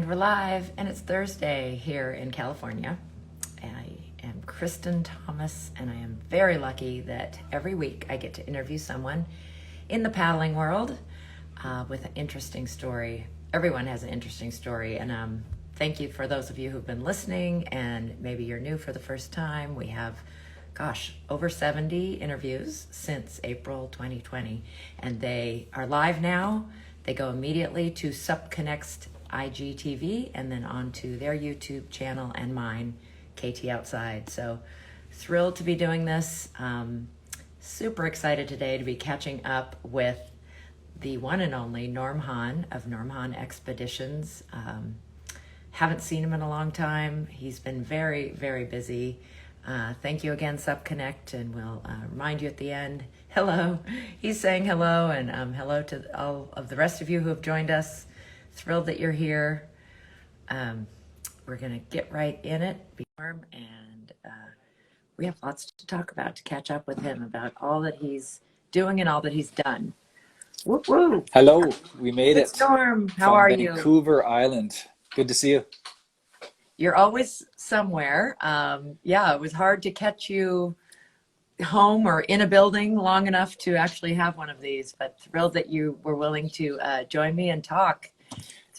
And we're live, and it's Thursday here in California. I am Kristen Thomas, and I am very lucky that every week I get to interview someone in the paddling world with an interesting story. Everyone has an interesting story, and thank you for those of you who've been listening, and maybe you're new for the first time. We have, over 70 interviews since April 2020, and they are live now. They go immediately to SupConnect's IGTV and then onto their YouTube channel and mine, KT Outside. So thrilled to be doing this. Super excited today to be catching up with the one and only Hann of Hann Expeditions. Haven't seen him in a long time. He's been very, very busy. Thank you again, SupConnect, and we'll remind you at the end. Hello. He's saying hello, and hello to all of the rest of you who have joined us. Thrilled that you're here. We're going to get right in it, be warm, and we have lots to talk about, to catch up with him about all that he's doing and all that he's done. Whoop, whoop. Hello, we made it. Storm, how are you? Vancouver Island. Good to see you. You're always somewhere. Yeah, it was hard to catch you home or in a building long enough to actually have one of these, but thrilled that you were willing to join me and talk.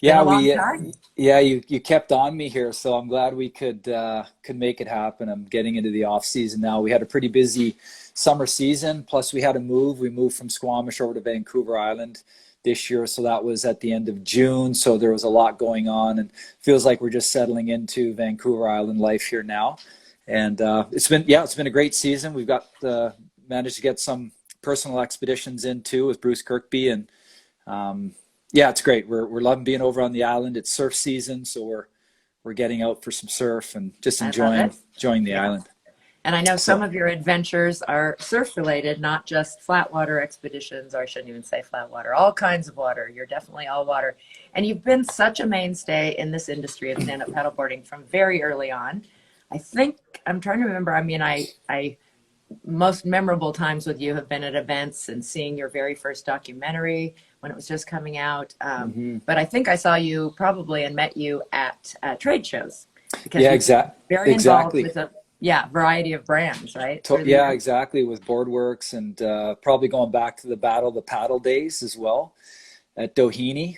You kept on me here, so I'm glad we could make it happen. I'm getting into the off season now. We had a pretty busy summer season, plus we had to move. We moved from Squamish over to Vancouver Island this year, so that was at the end of June, so there was a lot going on, and feels like we're just settling into Vancouver Island life here now. And it's been a great season. We've got managed to get some personal expeditions in too with Bruce Kirkby, and it's great. We're loving being over on the island. It's surf season, so we're getting out for some surf and just enjoying the island. And I know some of your adventures are surf related, not just flat water expeditions, or I shouldn't even say flat water, all kinds of water. You're definitely all water. And you've been such a mainstay in this industry of stand-up paddleboarding from very early on. I think, I'm trying to remember, I most memorable times with you have been at events and seeing your very first documentary when it was just coming out. But I think I saw you probably and met you at trade shows. Very involved with a variety of brands, right? Exactly. With Boardworks and probably going back to the paddle days as well at Doheny.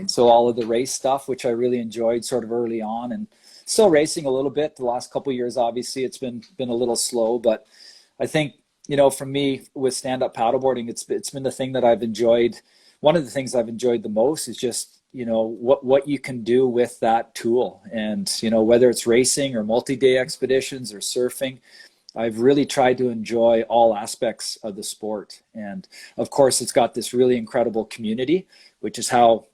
So all of the race stuff, which I really enjoyed sort of early on, and still racing a little bit. The last couple of years, obviously, it's been a little slow, but I think, for me with stand-up paddleboarding, it's been the thing that I've enjoyed. One of the things I've enjoyed the most is just, what you can do with that tool. And, whether it's racing or multi-day expeditions or surfing, I've really tried to enjoy all aspects of the sport. And of course, it's got this really incredible community, which is how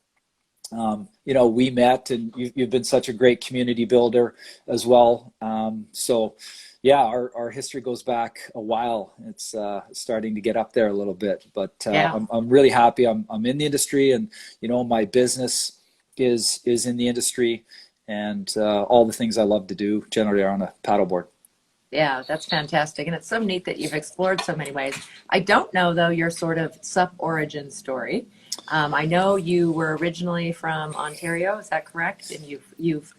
we met, and you've been such a great community builder as well. Our history goes back a while. It's starting to get up there a little bit, but I'm really happy. I'm in the industry, and my business is in the industry, and all the things I love to do generally are on a paddleboard. Yeah, that's fantastic. And it's so neat that you've explored so many ways. I don't know, though, your sort of SUP origin story. I know you were originally from Ontario, is that correct? And you've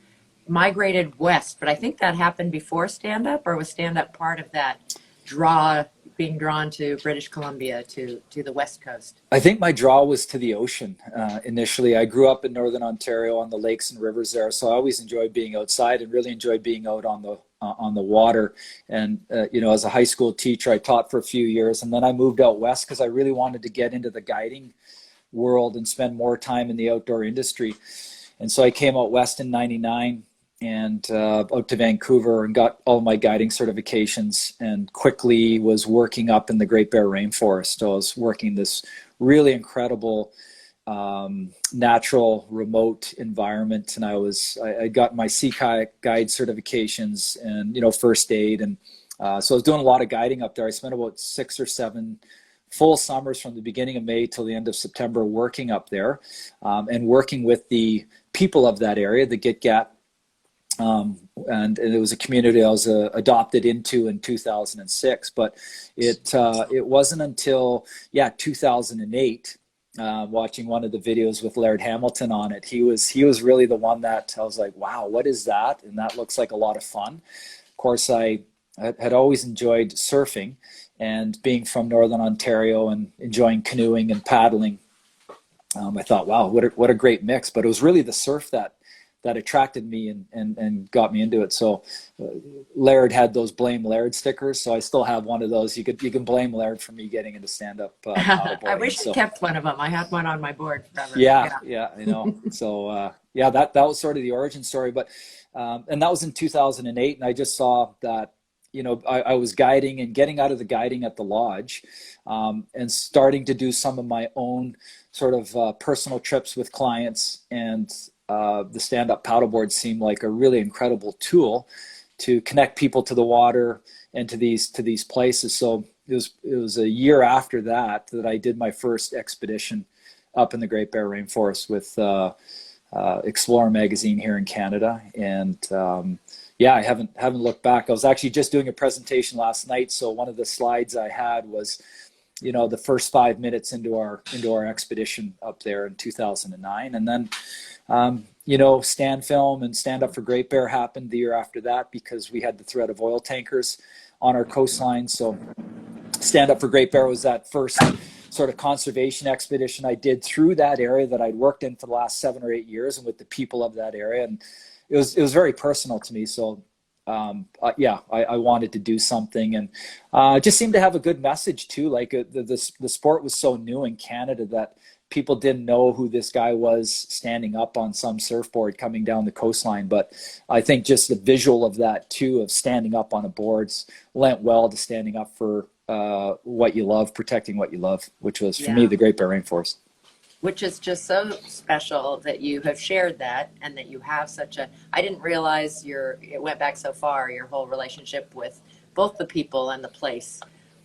migrated west, but I think that happened before stand-up, or was stand-up part of that being drawn to British Columbia, to the West Coast? I think my draw was to the ocean initially. I grew up in Northern Ontario on the lakes and rivers there, so I always enjoyed being outside and really enjoyed being out on the water. And as a high school teacher, I taught for a few years, and then I moved out west because I really wanted to get into the guiding world and spend more time in the outdoor industry. And so I came out west in '99 and out to Vancouver and got all my guiding certifications, and quickly was working up in the Great Bear Rainforest. I was working this really incredible natural remote environment, and I got my sea kayak guide certifications and first aid, and so I was doing a lot of guiding up there. I spent about 6 or 7 full summers from the beginning of May till the end of September working up there, and working with the people of that area, the Gitgat. And it was a community I was adopted into in 2006, but it wasn't until 2008 watching one of the videos with Laird Hamilton on it. He was really the one that I was like, wow, what is that? And that looks like a lot of fun. Of course, I had always enjoyed surfing, and being from Northern Ontario and enjoying canoeing and paddling, I thought, wow, what a great mix. But it was really the surf that attracted me and got me into it. So Laird had those Blame Laird stickers, so I still have one of those. You can blame Laird for me getting into stand-up paddleboarding. I wish I kept one of them. I had one on my board forever. Yeah, I know. So that was sort of the origin story. But and that was in 2008, and I just saw that, I was guiding and getting out of the guiding at the lodge, and starting to do some of my own sort of personal trips with clients, and the stand-up paddleboard seemed like a really incredible tool to connect people to the water and to these places. So it was a year after that I did my first expedition up in the Great Bear Rainforest with Explorer magazine here in Canada. And I haven't looked back. I was actually just doing a presentation last night, so one of the slides I had was the first 5 minutes into our expedition up there in 2009. And then Stand Film and Stand Up for Great Bear happened the year after that, because we had the threat of oil tankers on our coastline. So Stand Up for Great Bear was that first sort of conservation expedition I did through that area that I'd worked in for the last 7 or 8 years, and with the people of that area. And it was very personal to me. So I wanted to do something, and just seemed to have a good message too. Like the sport was so new in Canada that people didn't know who this guy was standing up on some surfboard coming down the coastline. But I think just the visual of that too, of standing up on a boards, lent well to standing up for what you love, protecting what you love, which was for me the Great Bear Rainforest. Which is just so special that you have shared that, and that you have I didn't realize it went back so far, your whole relationship with both the people and the place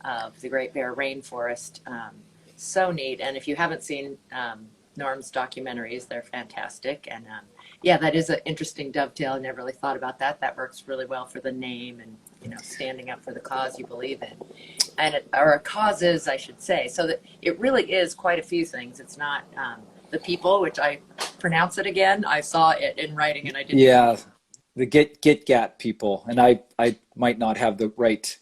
of the Great Bear Rainforest. So neat. And if you haven't seen Norm's documentaries, they're fantastic. And that is an interesting dovetail. I never really thought about that. That works really well for the name, and standing up for the cause you believe in, or causes, I should say. So that it really is quite a few things. It's not the people, which I pronounce it again. I saw it in writing, and I didn't. Yeah, the Gitgat people, and I might not have the right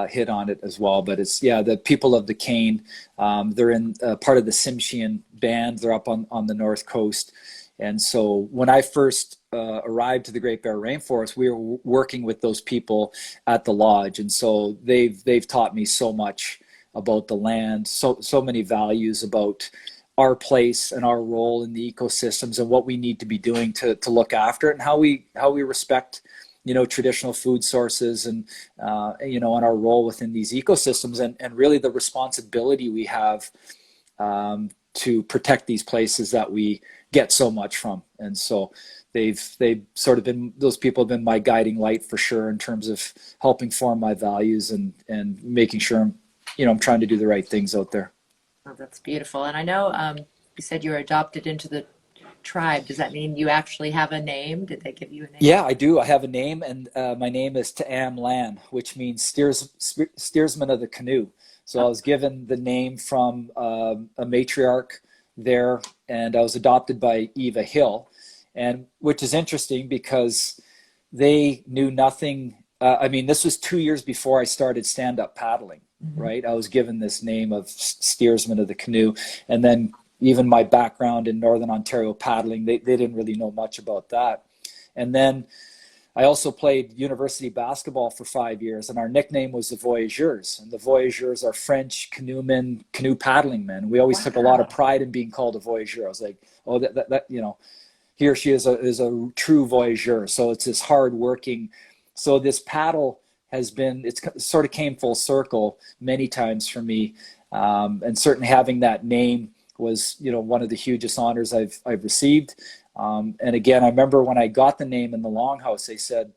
hit on it as well, but it's the people of the Cane. They're in part of the Tsimshian band. They're up on the north coast. And so when I first arrived to the Great Bear Rainforest, we were working with those people at the lodge, and so they've taught me so much about the land, so many values about our place and our role in the ecosystems, and what we need to be doing to look after it, and how we respect traditional food sources, and and our role within these ecosystems, and really the responsibility we have to protect these places that we get so much from. And so they've sort of been, those people have been my guiding light for sure, in terms of helping form my values and making sure I'm trying to do the right things out there. Oh, that's beautiful. And I know you said you were adopted into the tribe. Does that mean you actually have a name? Did they give you a name? Yeah, I do. I have a name, and my name is Ta'am Lan, which means steersman of the canoe. So I was given the name from a matriarch there, and I was adopted by Eva Hill, and which is interesting because they knew nothing. This was 2 years before I started stand-up paddling, right? I was given this name of steersman of the canoe, and then even my background in Northern Ontario paddling, they didn't really know much about that. And then I also played university basketball for 5 years, and our nickname was the Voyageurs. And the Voyageurs are French canoemen, canoe paddling men. We always took a lot of pride in being called a voyageur. I was like, oh, that he or she is a true voyageur. So it's this hard-working. So this paddle it's sort of came full circle many times for me, and certainly having that name was one of the hugest honors I've received. And again, I remember when I got the name in the Longhouse, they said,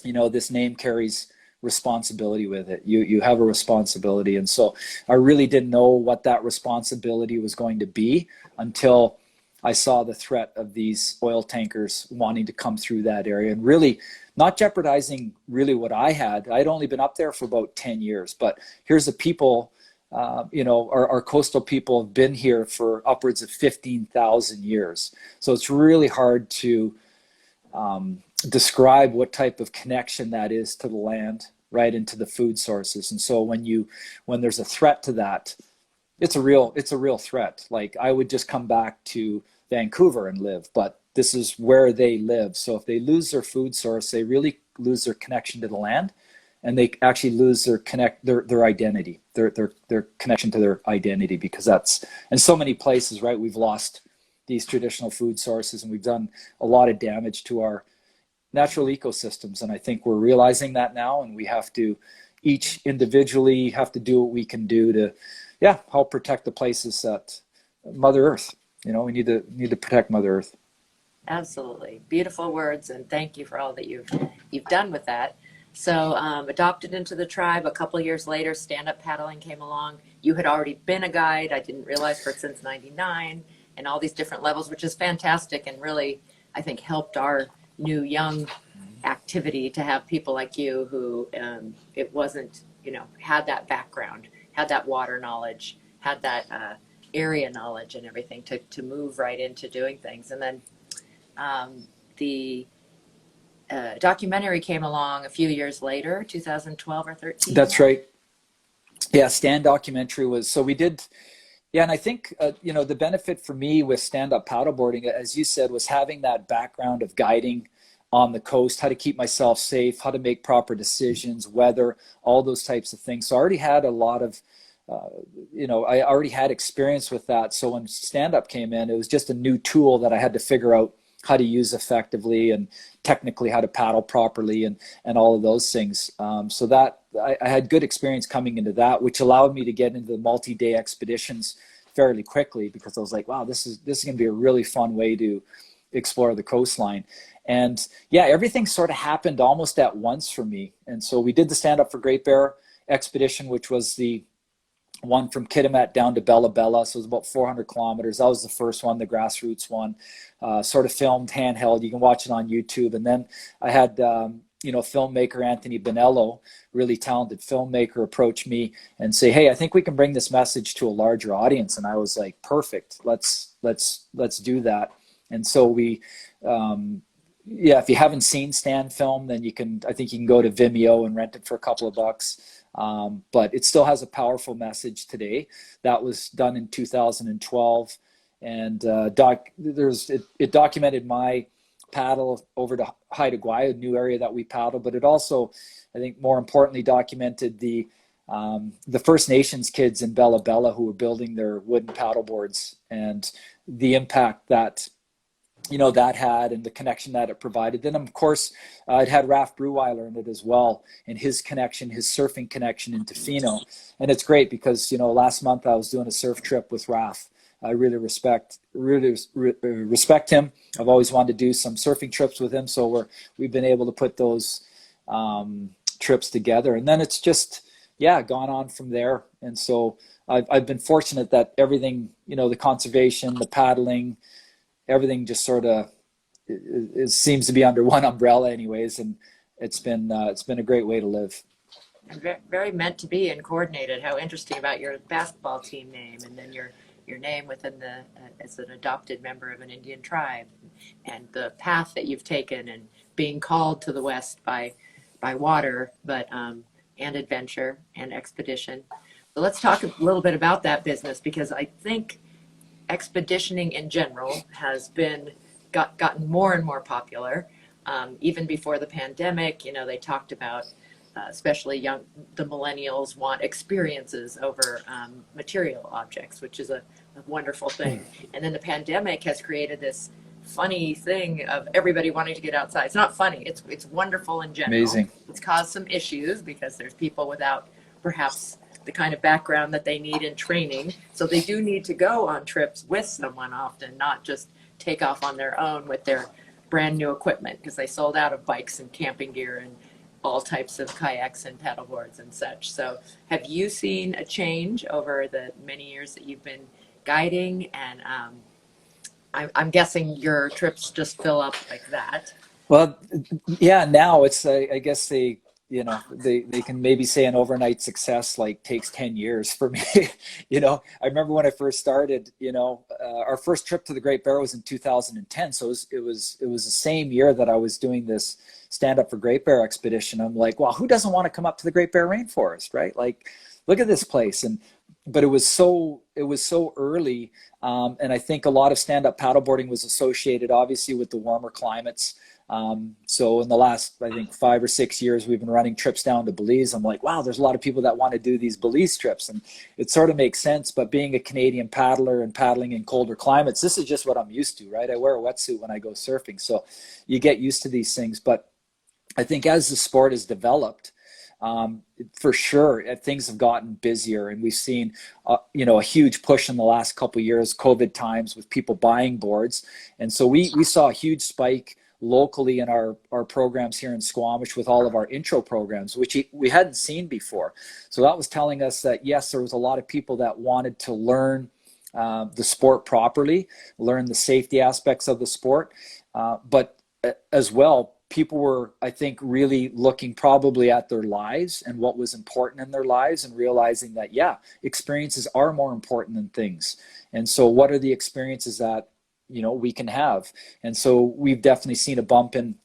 this name carries responsibility with it. You have a responsibility. And so I really didn't know what that responsibility was going to be until I saw the threat of these oil tankers wanting to come through that area, and really not jeopardizing really what I had. I'd only been up there for about 10 years, but here's the people our coastal people have been here for upwards of 15,000 years. So it's really hard to describe what type of connection that is to the land, right, and to the food sources. And so when there's a threat to that, it's a real threat. Like, I would just come back to Vancouver and live, but this is where they live. So if they lose their food source, they really lose their connection to the land, and they actually lose their identity, their connection to their identity, because that's in so many places, right? We've lost these traditional food sources, and we've done a lot of damage to our natural ecosystems. And I think we're realizing that now, and we have to each individually have to do what we can do to, help protect the places that Mother Earth. We need to protect Mother Earth. Absolutely. Beautiful words, and thank you for all that you've done with that. So adopted into the tribe, a couple of years later, stand-up paddling came along. You had already been a guide, I didn't realize, since 99, and all these different levels, which is fantastic, and really, I think, helped our new young activity to have people like you who it wasn't, had that background, had that water knowledge, had that area knowledge and everything to move right into doing things. And then the documentary came along a few years later, 2012 or 13. That's right. Yeah, Stand documentary was, so we did, and I think, the benefit for me with stand-up paddleboarding, as you said, was having that background of guiding on the coast, how to keep myself safe, how to make proper decisions, weather, all those types of things. So I already had a lot of, I already had experience with that. So when stand-up came in, it was just a new tool that I had to figure out how to use effectively, and technically how to paddle properly, and all of those things. So that I had good experience coming into that, which allowed me to get into the multi-day expeditions fairly quickly, because I was like, wow, this is going to be a really fun way to explore the coastline. And everything sort of happened almost at once for me. And so we did the Stand Up for Great Bear expedition, which was the one from Kitimat down to Bella Bella. So it was about 400 kilometers. That was the first one, the grassroots one, sort of filmed handheld. You can watch it on YouTube. And then I had, filmmaker Anthony Bonello, really talented filmmaker, approach me and say, hey, I think we can bring this message to a larger audience. And I was like, perfect. Let's do that. And so we, if you haven't seen Stand film, then I think you can go to Vimeo and rent it for a couple of bucks. But it still has a powerful message today. That was done in 2012, and it documented my paddle over to Haida Gwaii, a new area that we paddle. But it also, I think, more importantly, documented the First Nations kids in Bella Bella who were building their wooden paddle boards, and the impact that that had, and the connection that it provided. Then, of course, it had Raf Bruweiler in it as well, and his surfing connection in Tofino. And it's great because, last month I was doing a surf trip with Raf. I really respect him. I've always wanted to do some surfing trips with him. So we've been able to put those trips together. And then it's just, gone on from there. And so I've been fortunate that everything, the conservation, the paddling, everything just sort of it seems to be under one umbrella anyways, and it's been a great way to live. And very meant to be and coordinated. How interesting about your basketball team name, and then your name within as an adopted member of an Indian tribe, and the path that you've taken, and being called to the West by water, but and adventure and expedition. So let's talk a little bit about that business, because I think expeditioning in general has gotten more and more popular. Even before the pandemic, they talked about, especially the millennials want experiences over material objects, which is a wonderful thing. And then the pandemic has created this funny thing of everybody wanting to get outside. It's not funny. It's wonderful in general. Amazing. It's caused some issues because there's people without perhaps the kind of background that they need in training. So they do need to go on trips with someone often, not just take off on their own with their brand new equipment, because they sold out of bikes and camping gear and all types of kayaks and paddleboards and such. So have you seen a change over the many years that you've been guiding? And I'm guessing your trips just fill up like that. Well, now it's, I guess they can maybe say an overnight success like takes 10 years for me. I remember when I first started, our first trip to the Great Bear was in 2010. So it was the same year that I was doing this Stand Up for Great Bear expedition. I'm like, well, who doesn't want to come up to the Great Bear rainforest, right? Like, look at this place. But it was so early. And I think a lot of stand-up paddleboarding was associated obviously with the warmer climates. So in the last, I think 5 or 6 years, we've been running trips down to Belize. I'm like, wow, there's a lot of people that want to do these Belize trips, and it sort of makes sense. But being a Canadian paddler and paddling in colder climates, this is just what I'm used to, right? I wear a wetsuit when I go surfing, so you get used to these things. But I think as the sport has developed, for sure, things have gotten busier, and we've seen, a huge push in the last couple of years, COVID times, with people buying boards, and so we saw a huge spike locally in our programs here in Squamish with all of our intro programs, which we hadn't seen before. So that was telling us that, yes, there was a lot of people that wanted to learn the sport properly, learn the safety aspects of the sport. But as well, people were, I think, really looking probably at their lives and what was important in their lives, and realizing that, yeah, experiences are more important than things. And so what are the experiences that we can have? And so we've definitely seen a bump in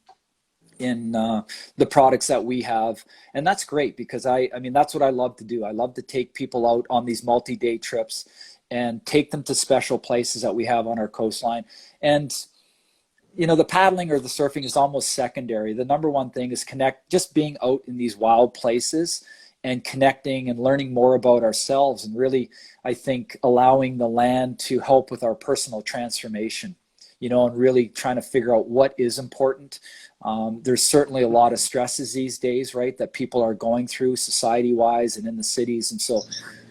the products that we have, and that's great, because I mean that's what I love to do. I love to take people out on these multi-day trips and take them to special places that we have on our coastline. And the paddling or the surfing is almost secondary. The number one thing is just being out in these wild places and connecting and learning more about ourselves, and really, I think, allowing the land to help with our personal transformation, and really trying to figure out what is important. There's certainly a lot of stresses these days, right, that people are going through society-wise and in the cities. And so,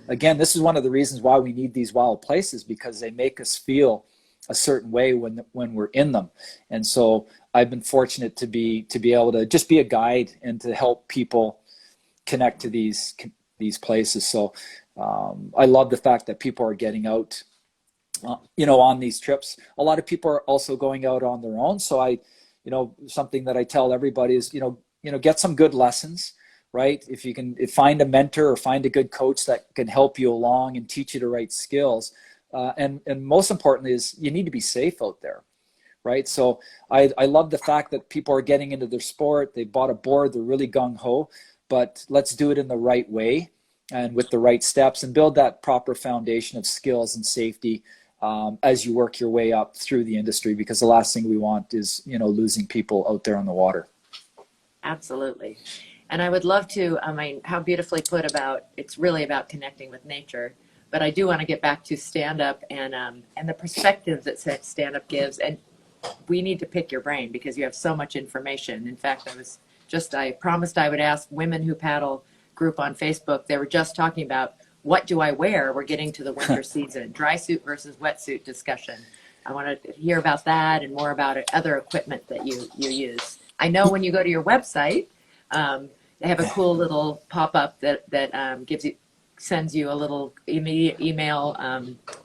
again, this is one of the reasons why we need these wild places, because they make us feel a certain way when we're in them. And so I've been fortunate to be able to just be a guide and to help people connect to these places. So I love the fact that people are getting out, on these trips. A lot of people are also going out on their own. So something that I tell everybody is, get some good lessons, right? If you can find a mentor or find a good coach that can help you along and teach you the right skills. And most importantly is you need to be safe out there, right? So I love the fact that people are getting into their sport. They bought a board, they're really gung-ho, but let's do it in the right way and with the right steps, and build that proper foundation of skills and safety as you work your way up through the industry, because the last thing we want is, losing people out there on the water. Absolutely. And I would love to, how beautifully put about, it's really about connecting with nature. But I do want to get back to stand-up and the perspective that stand-up gives. And we need to pick your brain, because you have so much information. In fact, I promised I would ask Women Who Paddle group on Facebook. They were just talking about, what do I wear? We're getting to the winter season, dry suit versus wetsuit discussion. I want to hear about that and more about other equipment that you use. I know when you go to your website, they have a cool little pop-up that sends you a little immediate email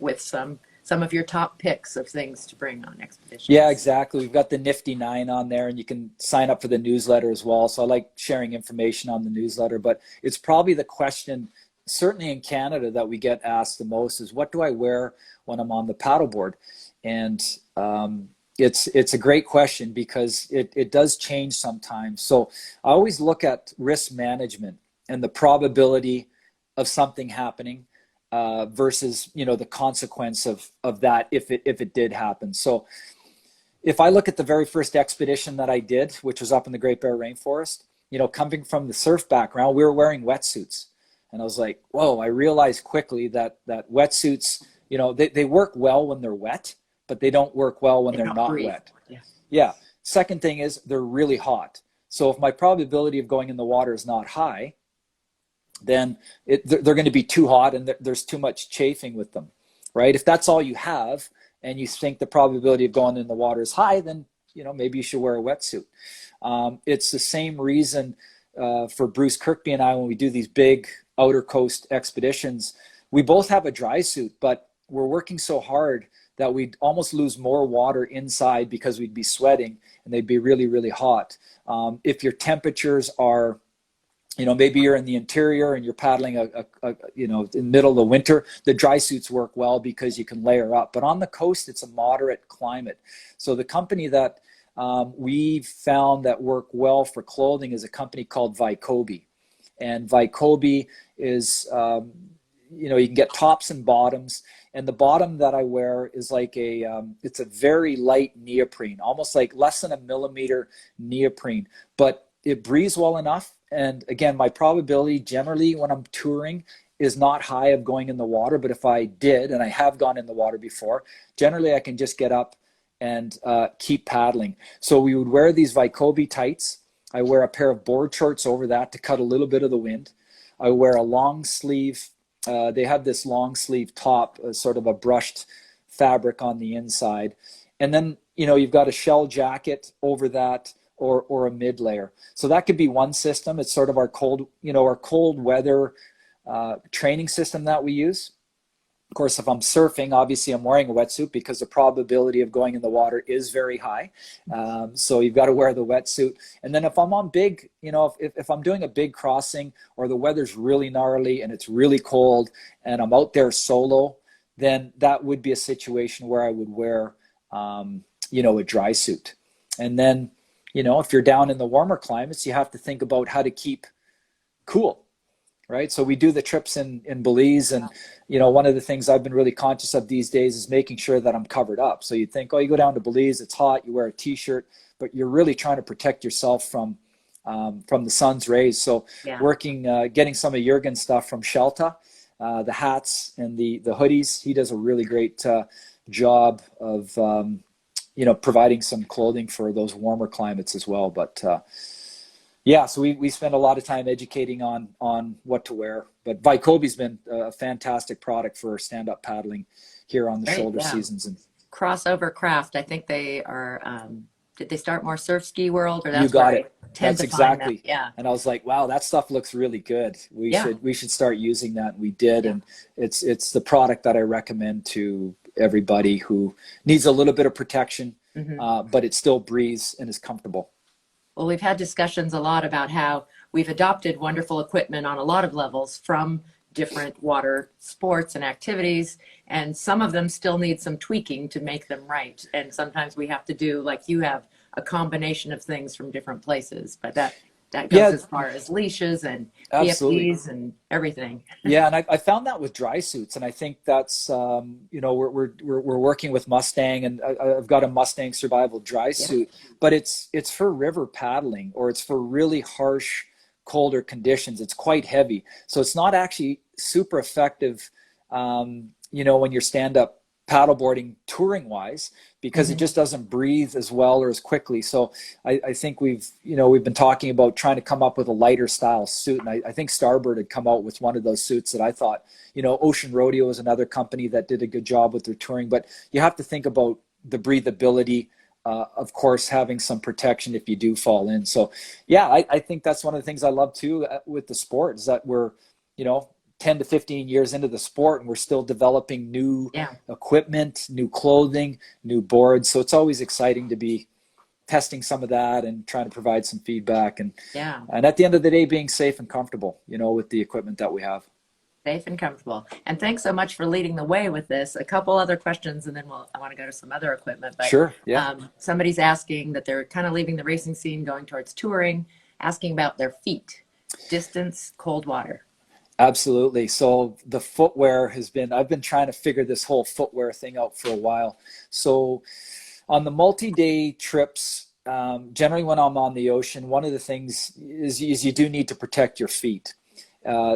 with some of your top picks of things to bring on expeditions. Yeah, exactly. We've got the Nifty 9 on there, and you can sign up for the newsletter as well. So I like sharing information on the newsletter, but it's probably the question, certainly in Canada, that we get asked the most is, what do I wear when I'm on the paddleboard? And it's a great question, because it does change sometimes. So I always look at risk management and the probability of something happening versus the consequence of that if it did happen. So if I look at the very first expedition that I did, which was up in the Great Bear Rainforest, coming from the surf background, we were wearing wetsuits, and I was like, whoa! I realized quickly that wetsuits, they work well when they're wet, but they don't work well when they're not wet. Yeah. Second thing is, they're really hot. So if my probability of going in the water is not high, then they're going to be too hot, and there's too much chafing with them, right? If that's all you have and you think the probability of going in the water is high, then maybe you should wear a wetsuit. It's the same reason for Bruce Kirkby and I, when we do these big outer coast expeditions, we both have a dry suit, but we're working so hard that we'd almost lose more water inside because we'd be sweating and they'd be really, really hot. If your temperatures are maybe you're in the interior and you're paddling in the middle of the winter, the dry suits work well because you can layer up. But on the coast, it's a moderate climate. So the company that we found that work well for clothing is a company called Vycobi. And Vycobi is, you can get tops and bottoms. And the bottom that I wear is like it's a very light neoprene, almost like less than a millimeter neoprene, but it breathes well enough. And again, my probability generally when I'm touring is not high of going in the water, but if I did, and I have gone in the water before, generally I can just get up and keep paddling. So we would wear these Vycobi tights. I wear a pair of board shorts over that to cut a little bit of the wind. I wear a long sleeve. They have this long sleeve top, sort of a brushed fabric on the inside. And then, you've got a shell jacket over that, or a mid layer. So that could be one system. It's sort of our cold weather training system that we use. Of course, if I'm surfing, obviously I'm wearing a wetsuit because the probability of going in the water is very high. So you've got to wear the wetsuit. And then if I'm on big, if I'm doing a big crossing or the weather's really gnarly and it's really cold and I'm out there solo, then that would be a situation where I would wear, a dry suit. And then, if you're down in the warmer climates, you have to think about how to keep cool, right? So we do the trips in Belize, and one of the things I've been really conscious of these days is making sure that I'm covered up. So you think, you go down to Belize, it's hot, you wear a t-shirt, but you're really trying to protect yourself from the sun's rays. So getting some of Jurgen's stuff from Shelta, the hats and the hoodies, he does a really great job of providing some clothing for those warmer climates as well. But so we spend a lot of time educating on what to wear. But Vycobi's been a fantastic product for stand-up paddling here on the shoulder seasons. And crossover craft. I think they are. Did they start more surf ski world? Or that's you got it. That's exactly. Yeah. And I was like, wow, that stuff looks really good. We should start using that. And we did. Yeah. And it's the product that I recommend to everybody who needs a little bit of protection, but it still breathes and is comfortable. Well, we've had discussions a lot about how we've adopted wonderful equipment on a lot of levels from different water sports and activities, and some of them still need some tweaking to make them right. And sometimes we have to do, like you have, a combination of things from different places, but that goes as far as leashes and PFDs and everything. Yeah, and I found that with dry suits, and I think that's we're working with Mustang, and I've got a Mustang Survival dry suit, but it's for river paddling, or it's for really harsh, colder conditions. It's quite heavy, so it's not actually super effective, when you're stand-up paddleboarding touring wise, because it just doesn't breathe as well or as quickly. So I think we've been talking about trying to come up with a lighter style suit. And I think Starboard had come out with one of those suits that I thought, Ocean Rodeo is another company that did a good job with their touring, but you have to think about the breathability, of course, having some protection if you do fall in. So I think that's one of the things I love too with the sport, is that we're, 10 to 15 years into the sport, and we're still developing new equipment, new clothing, new boards. So it's always exciting to be testing some of that and trying to provide some feedback. And at the end of the day, being safe and comfortable, with the equipment that we have. Safe and comfortable. And thanks so much for leading the way with this. A couple other questions, and then I want to go to some other equipment. But, sure. Yeah. Somebody's asking that they're kind of leaving the racing scene, going towards touring, asking about their feet, distance, cold water. Absolutely. So the footwear I've been trying to figure this whole footwear thing out for a while. So on the multi-day trips, generally when I'm on the ocean, one of the things is you do need to protect your feet.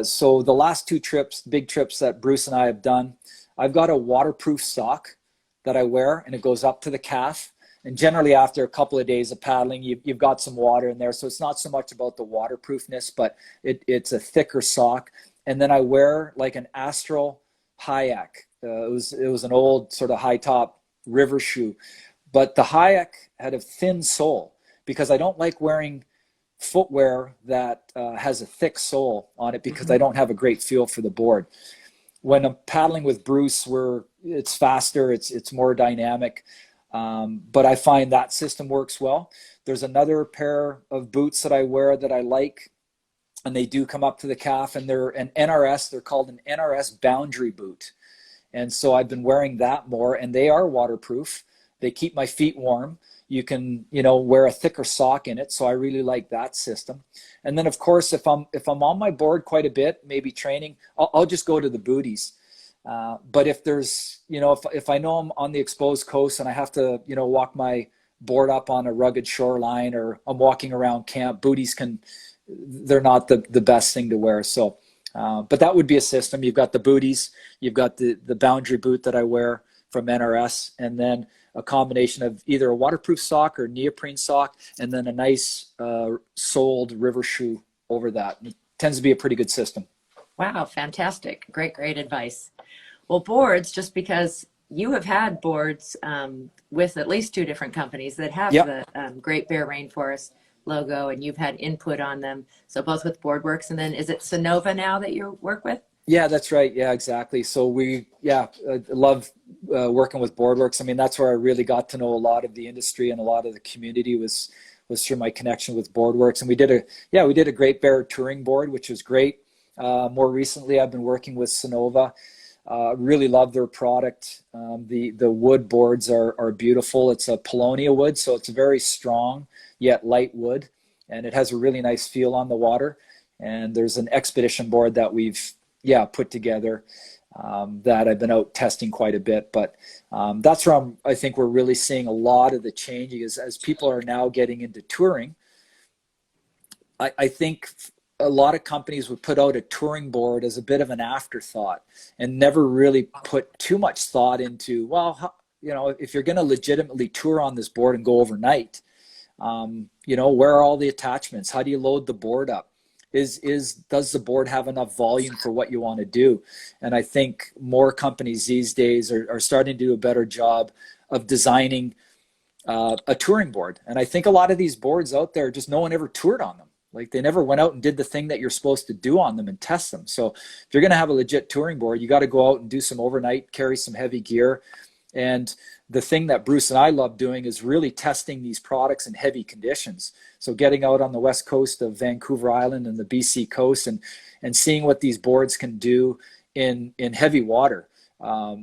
So the last two trips, big trips that Bruce and I have done, I've got a waterproof sock that I wear, and it goes up to the calf. And generally after a couple of days of paddling, you've got some water in there. So it's not so much about the waterproofness, but it's a thicker sock. And then I wear like an Astral Hayek. It was an old sort of high top river shoe, but the Hayek had a thin sole, because I don't like wearing footwear that has a thick sole on it, because I don't have a great feel for the board. When I'm paddling with Bruce, it's faster, it's more dynamic. But I find that system works well. There's another pair of boots that I wear that I like. and they do come up to the calf, and they're an NRS. They're called an NRS boundary boot. And so I've been wearing that more, and they are waterproof. They keep my feet warm. You can, wear a thicker sock in it. So I really like that system. And then of course, if I'm on my board quite a bit, maybe training, I'll just go to the booties. But if there's, if I know I'm on the exposed coast and I have to, walk my board up on a rugged shoreline, or I'm walking around camp, booties they're not the best thing to wear. So, but that would be a system. You've got the booties, you've got the boundary boot that I wear from NRS, and then a combination of either a waterproof sock or neoprene sock, and then a nice soled river shoe over that. It tends to be a pretty good system. Wow, fantastic. Great advice. Well, boards, just because you have had boards with at least 2 different companies that have the Great Bear Rainforest logo, and you've had input on them. So both with BoardWorks, and then is it Sonova now that you work with? Yeah, that's right. Yeah, exactly. So I love working with BoardWorks. I mean, that's where I really got to know a lot of the industry and a lot of the community was through my connection with BoardWorks. And we did a Great Bear touring board, which was great. More recently, I've been working with Sonova. Really love their product. The wood boards are beautiful. It's a Paulownia wood, so it's a very strong yet light wood, and it has a really nice feel on the water. And there's an expedition board that we've put together that I've been out testing quite a bit. But that's where I think we're really seeing a lot of the changes as people are now getting into touring. I think a lot of companies would put out a touring board as a bit of an afterthought and never really put too much thought into, well, if you're going to legitimately tour on this board and go overnight, where are all the attachments? How do you load the board up? Does the board have enough volume for what you want to do? And I think more companies these days are starting to do a better job of designing a touring board. And I think a lot of these boards out there, just no one ever toured on them. Like they never went out and did the thing that you're supposed to do on them and test them. So if you're going to have a legit touring board, you got to go out and do some overnight, carry some heavy gear. And the thing that Bruce and I love doing is really testing these products in heavy conditions. So getting out on the west coast of Vancouver Island and the BC coast and seeing what these boards can do in heavy water. Are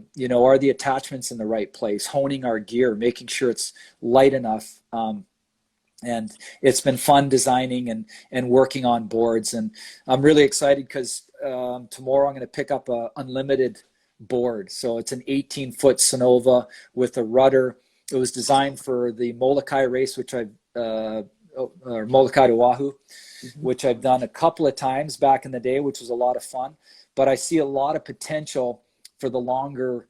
the attachments in the right place? Honing our gear, making sure it's light enough. And it's been fun designing and working on boards. And I'm really excited because tomorrow I'm going to pick up a unlimited board. So it's an 18-foot Sonova with a rudder. It was designed for the Molokai race, which or Molokai to Oahu, which I've done a couple of times back in the day, which was a lot of fun. But I see a lot of potential for the longer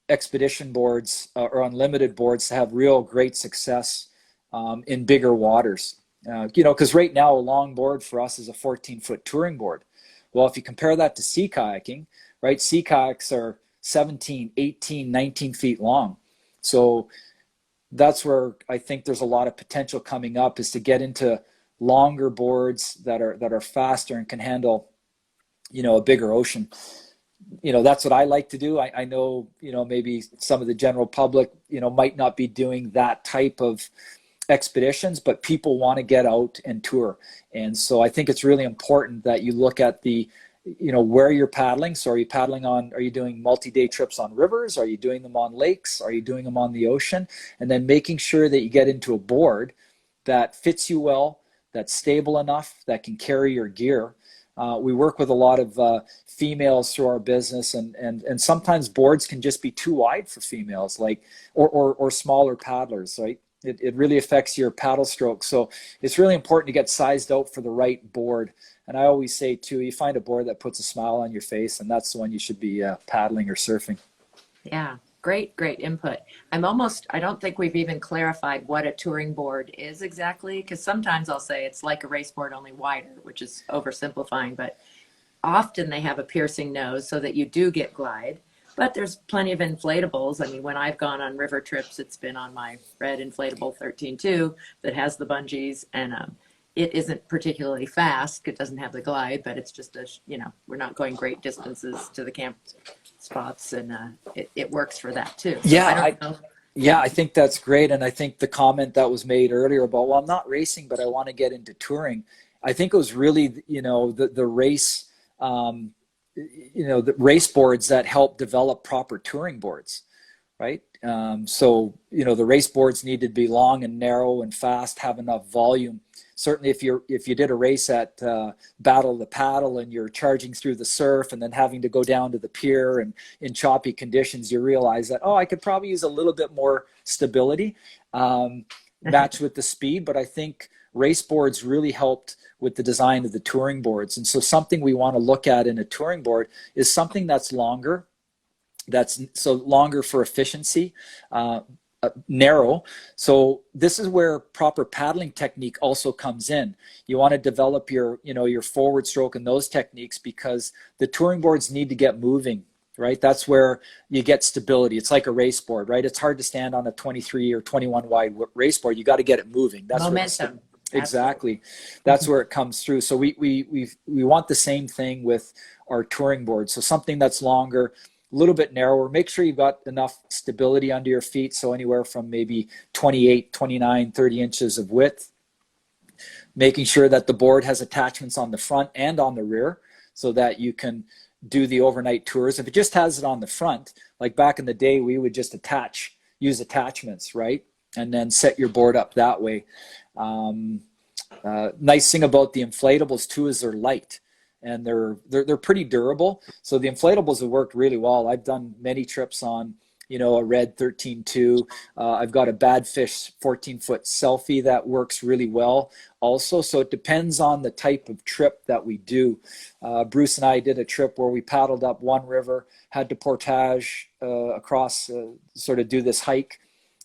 expedition boards or unlimited boards to have real great success in bigger waters. Because right now a long board for us is a 14-foot touring board. Well, if you compare that to sea kayaking, right? Sea kayaks are 17, 18, 19 feet long. So that's where I think there's a lot of potential coming up, is to get into longer boards that are faster and can handle, a bigger ocean. That's what I like to do. I know, maybe some of the general public, might not be doing that type of expeditions, but people want to get out and tour. And so I think it's really important that you look at where you're paddling. So are you doing multi-day trips on rivers? Are you doing them on lakes? Are you doing them on the ocean? And then making sure that you get into a board that fits you well, that's stable enough, that can carry your gear. We work with a lot of females through our business, and sometimes boards can just be too wide for females, or smaller paddlers, right? It really affects your paddle stroke. So it's really important to get sized out for the right board. And I always say too, you find a board that puts a smile on your face, and that's the one you should be paddling or surfing. Yeah, great input. I don't think we've even clarified what a touring board is exactly, because sometimes I'll say it's like a race board, only wider, which is oversimplifying, but often they have a piercing nose so that you do get glide. But there's plenty of inflatables. I mean, when I've gone on river trips, it's been on my red inflatable 13.2 that has the bungees, and it isn't particularly fast. It doesn't have the glide, but it's just we're not going great distances to the camp spots, and it works for that too. Yeah, I think that's great. And I think the comment that was made earlier about, well, I'm not racing, but I want to get into touring. I think it was really, the race, the race boards that helped develop proper touring boards, right? So, the race boards needed to be long and narrow and fast, have enough volume. Certainly if you did a race at Battle of the Paddle and you're charging through the surf and then having to go down to the pier and in choppy conditions, you realize that, I could probably use a little bit more stability, match with the speed. But I think race boards really helped with the design of the touring boards. And so something we want to look at in a touring board is something that's longer, that's so longer for efficiency, narrow. So this is where proper paddling technique also comes in. You want to develop your forward stroke and those techniques, because the touring boards need to get moving, right? That's where you get stability. It's like a race board, right? It's hard to stand on a 23 or 21 wide race board. You got to get it moving. That's momentum. Exactly. That's where it comes through. So we want the same thing with our touring board. So something that's longer, a little bit narrower. Make sure you've got enough stability under your feet. So anywhere from maybe 28, 29, 30 inches of width. Making sure that the board has attachments on the front and on the rear so that you can do the overnight tours. If it just has it on the front, like back in the day, we would just use attachments, right? And then set your board up that way. Nice thing about the inflatables too is they're light. And they're pretty durable. So the inflatables have worked really well. I've done many trips on, a Red 13.2. I've got a Badfish 14-foot selfie that works really well also. So it depends on the type of trip that we do. Bruce and I did a trip where we paddled up one river, had to portage across, sort of do this hike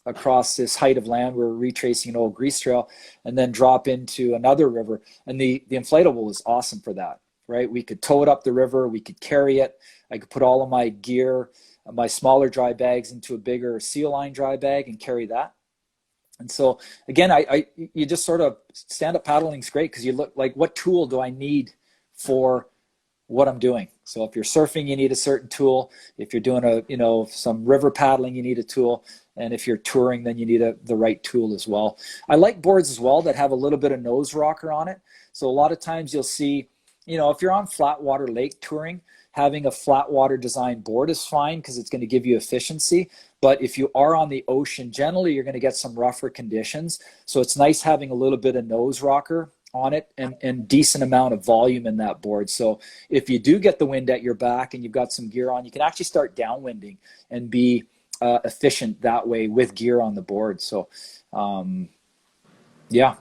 across this height of land. We're retracing an old grease trail and then drop into another river. And the inflatable was awesome for that. Right? We could tow it up the river. We could carry it. I could put all of my gear, my smaller dry bags into a bigger Seal Line dry bag and carry that. And so again, you just sort of stand up paddling is great because you look like, what tool do I need for what I'm doing? So if you're surfing, you need a certain tool. If you're doing some river paddling, you need a tool. And if you're touring, then you need the right tool as well. I like boards as well that have a little bit of nose rocker on it. So a lot of times you'll see, if you're on flat water lake touring, having a flat water design board is fine because it's going to give you efficiency. But if you are on the ocean, generally you're going to get some rougher conditions. So it's nice having a little bit of nose rocker on it and decent amount of volume in that board. So if you do get the wind at your back and you've got some gear on, you can actually start downwinding and be efficient that way with gear on the board. So yeah.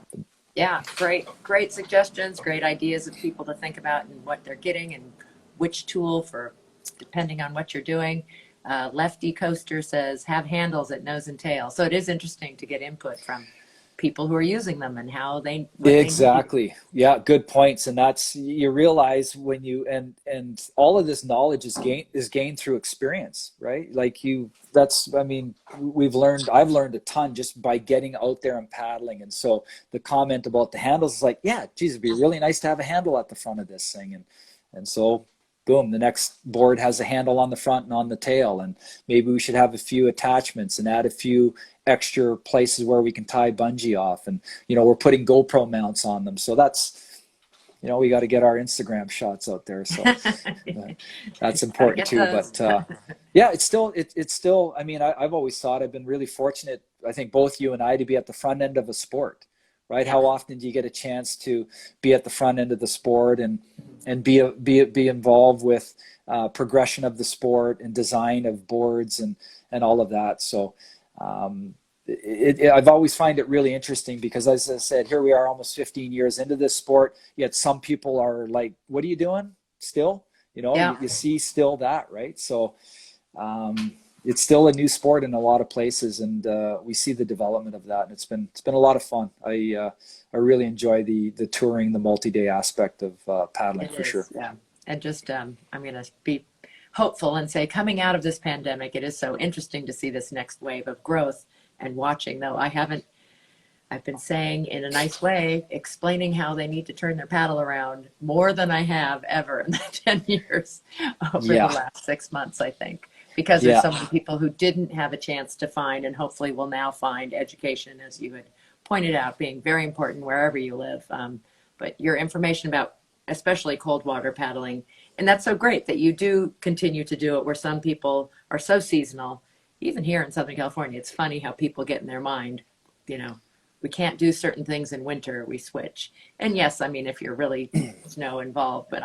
Yeah, great suggestions, great ideas of people to think about and what they're getting and which tool for, depending on what you're doing. Lefty Coaster says, have handles at nose and tail. So it is interesting to get input from people who are using them and how they exactly. Yeah, good points. And that's, you realize when you and all of this knowledge is gained through experience, right? Like I've learned a ton just by getting out there and paddling. And so the comment about the handles is like, yeah, geez, it'd be really nice to have a handle at the front of this thing. And so boom, the next board has a handle on the front and on the tail. And maybe we should have a few attachments and add a few extra places where we can tie bungee off. And, we're putting GoPro mounts on them. So that's, we got to get our Instagram shots out there. So that's important too. But yeah, it's still, I mean, I've always thought I've been really fortunate, I think both you and I, to be at the front end of a sport, right? How often do you get a chance to be at the front end of the sport and be involved with progression of the sport and design of boards and all of that. So I've always find it really interesting because, as I said, here we are almost 15 years into this sport, yet some people are like, what are you doing still? You see still that, right? So it's still a new sport in a lot of places, and we see the development of that, and it's been a lot of fun. I really enjoy the touring, the multi-day aspect of paddling for sure. Yeah, and just I'm going to be hopeful and say, coming out of this pandemic, it is so interesting to see this next wave of growth and watching. Though I've been saying in a nice way, explaining how they need to turn their paddle around more than I have ever in the 10 years over the last 6 months, I think. Because there's so many people who didn't have a chance to find, and hopefully will now find education, as you had pointed out, being very important wherever you live. But but your information about especially cold water paddling, and that's so great that you do continue to do it where some people are so seasonal. Even here in Southern California, it's funny how people get in their mind, you know, we can't do certain things in winter, we switch. And yes, I mean, if you're really snow involved, but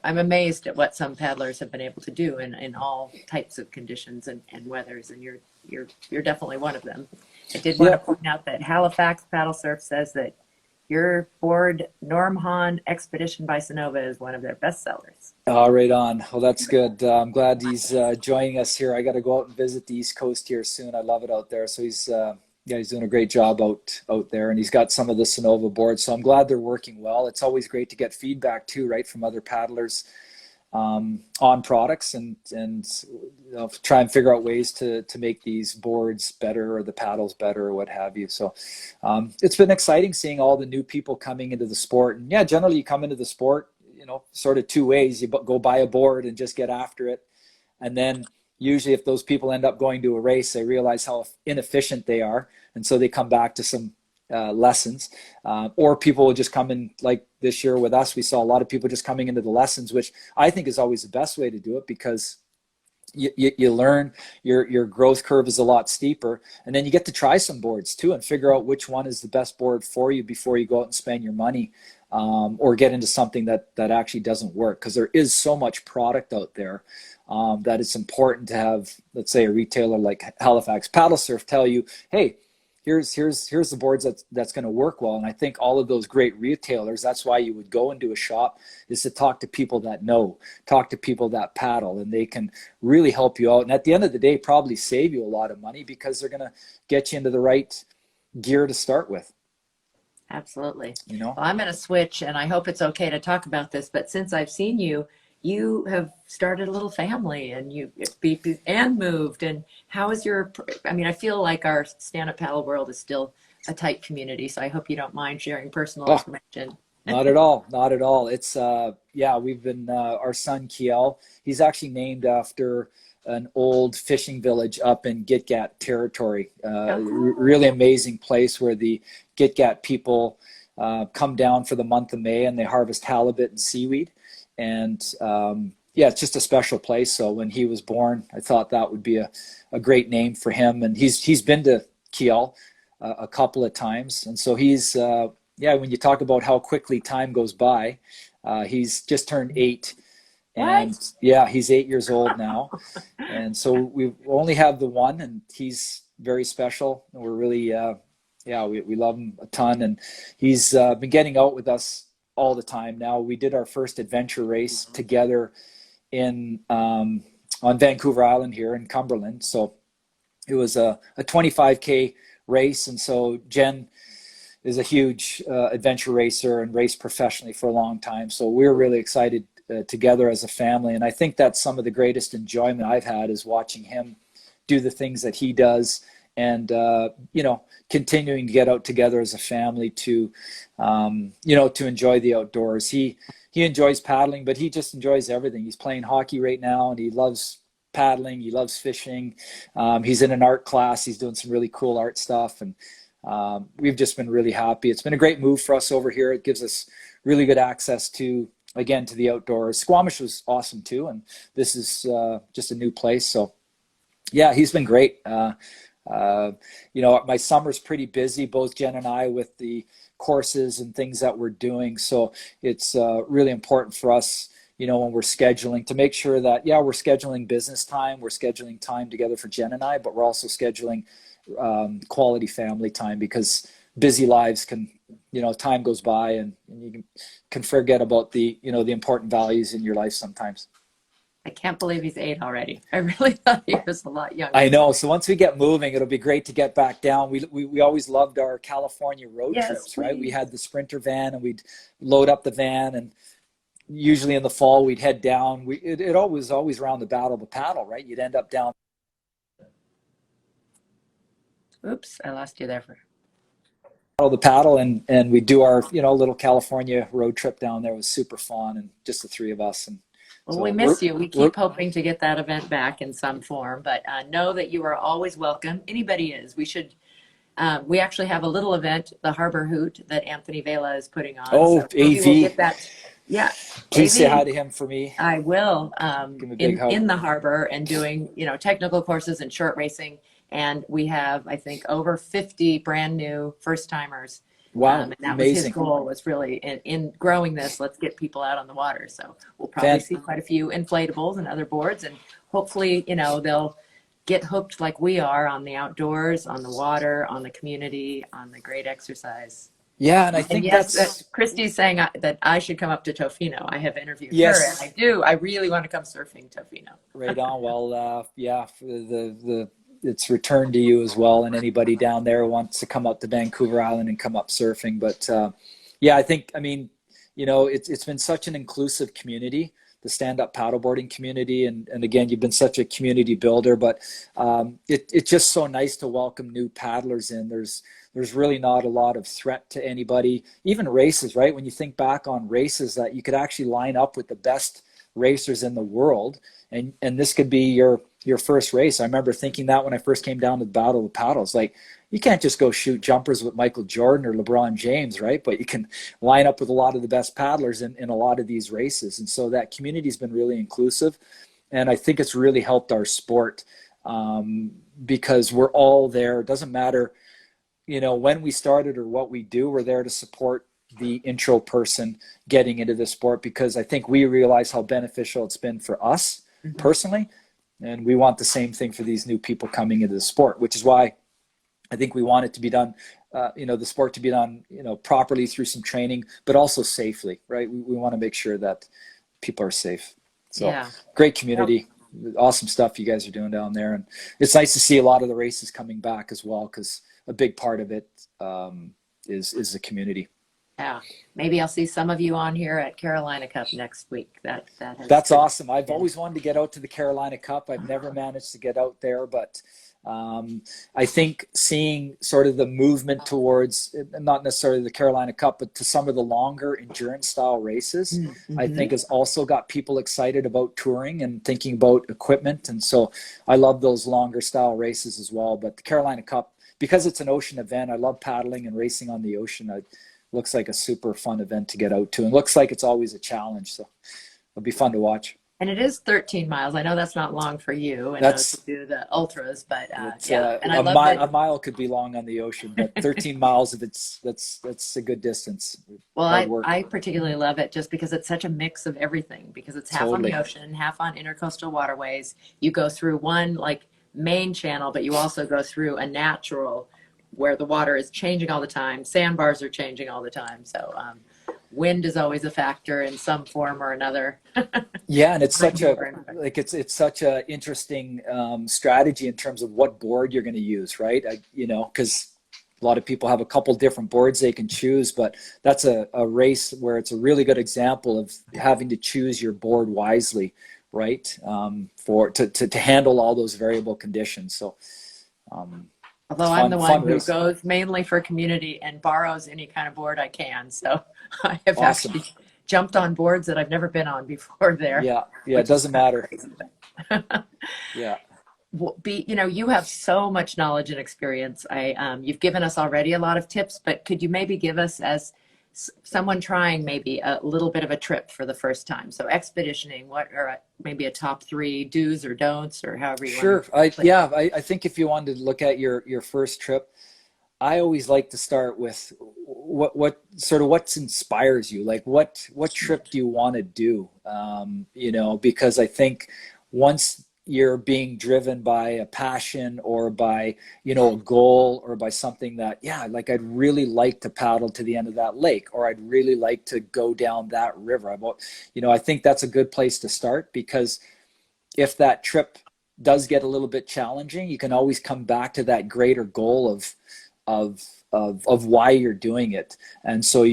I'm amazed at what some paddlers have been able to do in all types of conditions and weathers, and you're definitely one of them. I did want to point out that Halifax Paddle Surf says that your board, Norm Hann Expedition by Sonova, is one of their best sellers. Oh, right on. Well, that's good. I'm glad he's joining us here. I got to go out and visit the East Coast here soon. I love it out there. So he's doing a great job out there, and he's got some of the Sonova boards. So I'm glad they're working well. It's always great to get feedback too, right, from other paddlers on products and try and figure out ways to make these boards better or the paddles better or what have you. So it's been exciting seeing all the new people coming into the sport. And yeah, generally you come into the sport, sort of two ways. You go buy a board and just get after it. And then usually if those people end up going to a race, they realize how inefficient they are. And so they come back to some lessons, or people will just come in, like this year with us, we saw a lot of people just coming into the lessons, which I think is always the best way to do it, because you learn, your growth curve is a lot steeper, and then you get to try some boards too and figure out which one is the best board for you before you go out and spend your money, or get into something that actually doesn't work, because there is so much product out there that it's important to have, let's say, a retailer like Halifax Paddle Surf tell you, hey, here's the boards that's going to work well. And I think all of those great retailers, that's why you would go into a shop, is to talk to people that know, talk to people that paddle, and they can really help you out. And at the end of the day, probably save you a lot of money, because they're going to get you into the right gear to start with. Absolutely. Well, I'm going to switch, and I hope it's okay to talk about this, but since I've seen you, you have started a little family, and you moved. And how is I feel like our stand-up paddle world is still a tight community, so I hope you don't mind sharing personal information. Not at all. Not at all. It's, we've been, our son Kiel, he's actually named after an old fishing village up in Gitgat territory. Really amazing place where the Gitgat people come down for the month of May, and they harvest halibut and seaweed. And it's just a special place. So when he was born, I thought that would be a great name for him. And he's been to Kiel a couple of times. And so he's, when you talk about how quickly time goes by, he's just turned 8. And he's 8 years old now. And so we only have the one, and he's very special. And we're really, we love him a ton. And he's been getting out with us all the time now. We did our first adventure race together on Vancouver Island here in Cumberland. So it was a 25K race. And so Jen is a huge adventure racer and raced professionally for a long time. So we're really excited together as a family. And I think that's some of the greatest enjoyment I've had, is watching him do the things that he does, and continuing to get out together as a family to enjoy the outdoors. He enjoys paddling, but he just enjoys everything. He's playing hockey right now, and he loves paddling. He loves fishing. He's in an art class. He's doing some really cool art stuff, and we've just been really happy. It's been a great move for us over here. It gives us really good access to the outdoors. Squamish was awesome too, and this is just a new place. So yeah, he's been great. My summer's pretty busy, both Jen and I, with the courses and things that we're doing. So it's really important for us, when we're scheduling, to make sure that, we're scheduling business time, we're scheduling time together for Jen and I, but we're also scheduling quality family time, because busy lives can, time goes by, and you can forget about the important values in your life sometimes. I can't believe he's 8 already. I really thought he was a lot younger. I know. So once we get moving, it'll be great to get back down. We always loved our California road trips, please. Right? We had the Sprinter van, and we'd load up the van, and usually in the fall we'd head down. It always around the Battle of the Paddle, right? You'd end up down. Oops, I lost you there for the paddle, and we do our little California road trip down there. It was super fun, and just the three of us. And well, so we miss you. We keep hoping to get that event back in some form, but know that you are always welcome. Anybody is. We should We actually have a little event, the Harbor Hoot, that Anthony Vela is putting on. Oh, So maybe we'll AV. get that. Yeah, Please say hi AV. to him for me. I will, Give him a big hug. in the harbor and doing, technical courses and short racing. And we have, I think, over 50 brand new first timers. Wow, And that was his amazing. goal, was really in growing this, let's get people out on the water. So we'll probably Fan- see quite a few inflatables and other boards, and hopefully, they'll get hooked like we are on the outdoors, on the water, on the community, on the great exercise. yeah, and I And think yes, that's Christy's saying that I should come up to Tofino. I have interviewed her, and yes. I do. I really want to come surfing Tofino. Right on. Well, yeah, for the it's returned to you as well, and anybody down there who wants to come up to Vancouver Island and come up surfing. But yeah, I mean, it's been such an inclusive community, the stand-up paddleboarding community, and again, you've been such a community builder. But it's just so nice to welcome new paddlers in. There's really not a lot of threat to anybody, even races, right? When you think back on races, that you could actually line up with the best racers in the world, and this could be your first race. I remember thinking that when I first came down to the Battle of the Paddles, like, you can't just go shoot jumpers with Michael Jordan or LeBron James, right? But you can line up with a lot of the best paddlers in a lot of these races. And so that community's been really inclusive, and I think it's really helped our sport, because we're all there. It doesn't matter when we started or what we do, we're there to support the intro person getting into the sport, because I think we realize how beneficial it's been for us personally, and we want the same thing for these new people coming into the sport, which is why I think we want it to be done, the sport to be done, properly through some training, but also safely, right? We want to make sure that people are safe. So yeah. Great community. Yep. Awesome stuff you guys are doing down there, and it's nice to see a lot of the races coming back as well, because a big part of it is the community. Yeah, maybe I'll see some of you on here at Carolina Cup next week. That's awesome. I've always wanted to get out to the Carolina Cup. I've never managed to get out there, but I think seeing sort of the movement towards, not necessarily the Carolina Cup, but to some of the longer endurance style races, I think has also got people excited about touring and thinking about equipment. And so I love those longer style races as well. But the Carolina Cup, because it's an ocean event, I love paddling and racing on the ocean. Looks like a super fun event to get out to, and looks like it's always a challenge. So it'll be fun to watch. And it is 13 miles. I know that's not long for you and those who do the ultras, but yeah. And a mile could be long on the ocean, but 13 miles, if that's a good distance. Well, I particularly love it just because it's such a mix of everything, because it's half on the ocean, half on intercoastal waterways. You go through one main channel, but you also go through a natural where the water is changing all the time. Sandbars are changing all the time. So wind is always a factor in some form or another. Yeah, and it's such it's such a interesting strategy in terms of what board you're going to use, right? Because a lot of people have a couple different boards they can choose, but that's a race where it's a really good example of having to choose your board wisely, right? To handle all those variable conditions. So although I'm the one who goes mainly for community and borrows any kind of board I can. So I have actually jumped on boards that I've never been on before there. Yeah, it doesn't matter. Yeah. You have so much knowledge and experience. You've given us already a lot of tips, but could you maybe give us, as someone trying maybe a little bit of a trip for the first time, so expeditioning, what are maybe a top 3 do's or don'ts, or however you want to I think if you wanted to look at your first trip, I always like to start with what inspires you, like what trip do you want to do, because I think once you're being driven by a passion or by a goal or by something that I'd really like to paddle to the end of that lake, or I'd really like to go down that river, I think that's a good place to start, because if that trip does get a little bit challenging, you can always come back to that greater goal of why you're doing it. And so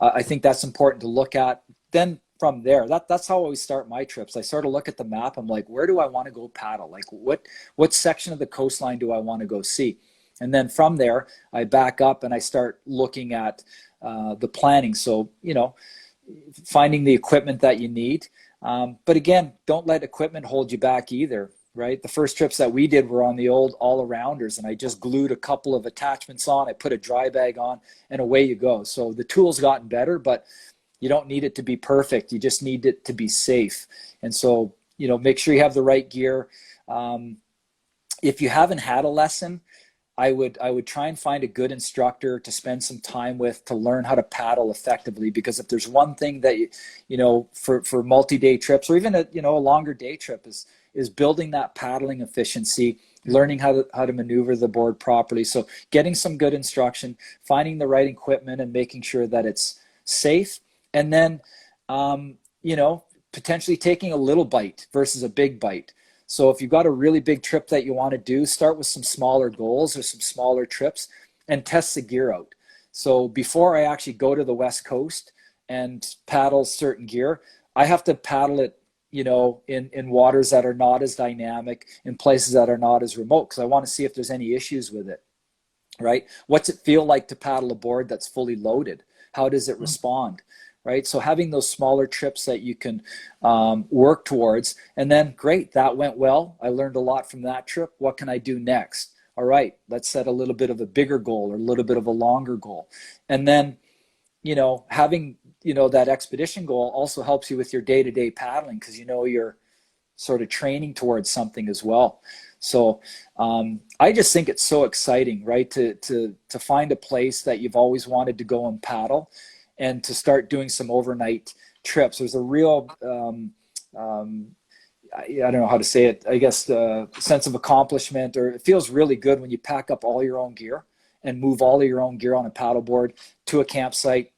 I think that's important to look at. Then from there, that's how I always start my trips. I sort of look at the map. I'm like, where do I want to go paddle? Like what section of the coastline do I want to go see? And then from there, I back up and I start looking at the planning. So, finding the equipment that you need. But again, don't let equipment hold you back either, right? The first trips that we did were on the old all-arounders, and I just glued a couple of attachments on. I put a dry bag on, and away you go. So the tool's gotten better, but you don't need it to be perfect. You just need it to be safe. And so, make sure you have the right gear. If you haven't had a lesson, I would try and find a good instructor to spend some time with to learn how to paddle effectively. Because if there's one thing that for multi-day trips, or even a longer day trip, is building that paddling efficiency, learning how to maneuver the board properly. So getting some good instruction, finding the right equipment, and making sure that it's safe, and then potentially taking a little bite versus a big bite. So if you've got a really big trip that you want to do, start with some smaller goals or some smaller trips and test the gear out. So before I actually go to the West Coast and paddle certain gear, I have to paddle it, in waters that are not as dynamic, in places that are not as remote, because I want to see if there's any issues with it, right? What's it feel like to paddle a board that's fully loaded? How does it respond? Right? So having those smaller trips that you can work towards, and then great, that went well. I learned a lot from that trip. What can I do next? All right, let's set a little bit of a bigger goal or a little bit of a longer goal. And then, having, that expedition goal also helps you with your day-to-day paddling, because you're sort of training towards something as well. So I just think it's so exciting, right? To find a place that you've always wanted to go and paddle, and to start doing some overnight trips. There's a real, I don't know how to say it, I guess sense of accomplishment, or it feels really good when you pack up all your own gear and move all of your own gear on a paddleboard to a campsite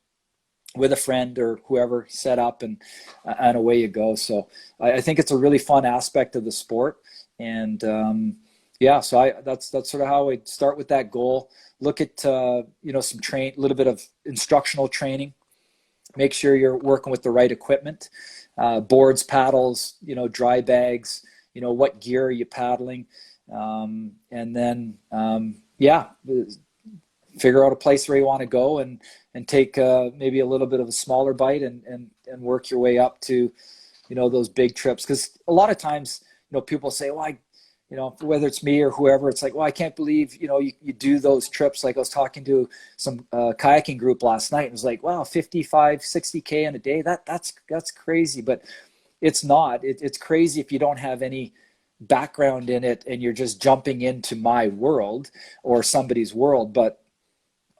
with a friend or whoever, set up, and away you go. So I think it's a really fun aspect of the sport. And so that's sort of how I start with that goal. Look at, some a little bit of instructional training. Make sure you're working with the right equipment, boards, paddles, dry bags, what gear are you paddling? And then, figure out a place where you want to go, and take maybe a little bit of a smaller bite, and work your way up to, those big trips. Because a lot of times, people say, well, whether it's me or whoever, it's like, well, I can't believe, you do those trips. Like I was talking to some kayaking group last night, and it was like, wow, 55, 60K in a day. That's crazy. But it's not. It's crazy if you don't have any background in it and you're just jumping into my world or somebody's world. But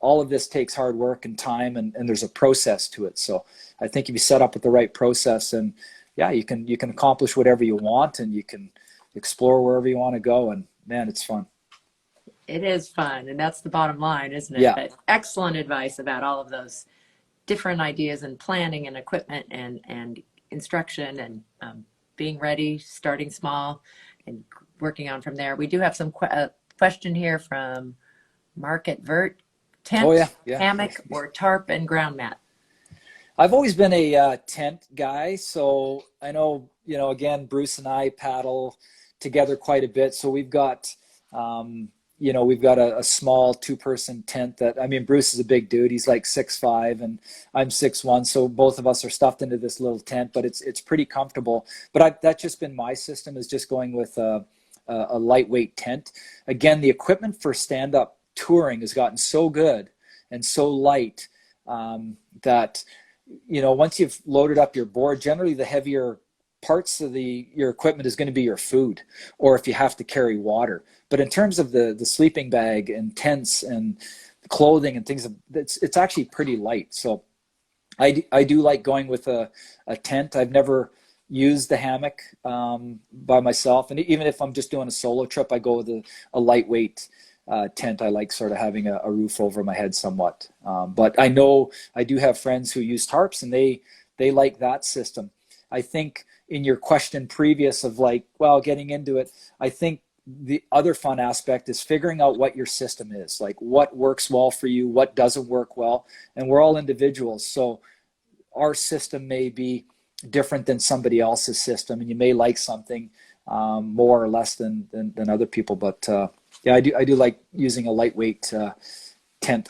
all of this takes hard work and time, and there's a process to it. So I think if you set up with the right process, and you can accomplish whatever you want, and you can explore wherever you want to go, and man, it's fun. It is fun, and that's the bottom line, isn't it? Yeah. But excellent advice about all of those different ideas, and planning, and equipment, and instruction, and being ready, starting small, and working on from there. We do have some question here from Mark at Vert. Tent, hammock, or tarp and ground mat? I've always been a tent guy, so I know, again, Bruce and I paddle together quite a bit. So we've got, we've got a small 2-person tent Bruce is a big dude. He's like 6'5", and I'm 6'1". So both of us are stuffed into this little tent, but it's pretty comfortable. But that's just been my system, is just going with a lightweight tent. Again, the equipment for stand-up touring has gotten so good and so light that, once you've loaded up your board, generally the heavier parts of your equipment is going to be your food, or if you have to carry water. But in terms of the sleeping bag and tents and clothing and things, it's actually pretty light. So I do like going with a tent. I've never used the hammock by myself, and even if I'm just doing a solo trip, I go with a lightweight tent. I like sort of having a roof over my head somewhat. But I know I do have friends who use tarps, and they like that system. I think in your question previous of getting into it, I think the other fun aspect is figuring out what your system is, like what works well for you, what doesn't work well. And we're all individuals. So our system may be different than somebody else's system, and you may like something more or less than other people. But I do like using a lightweight tent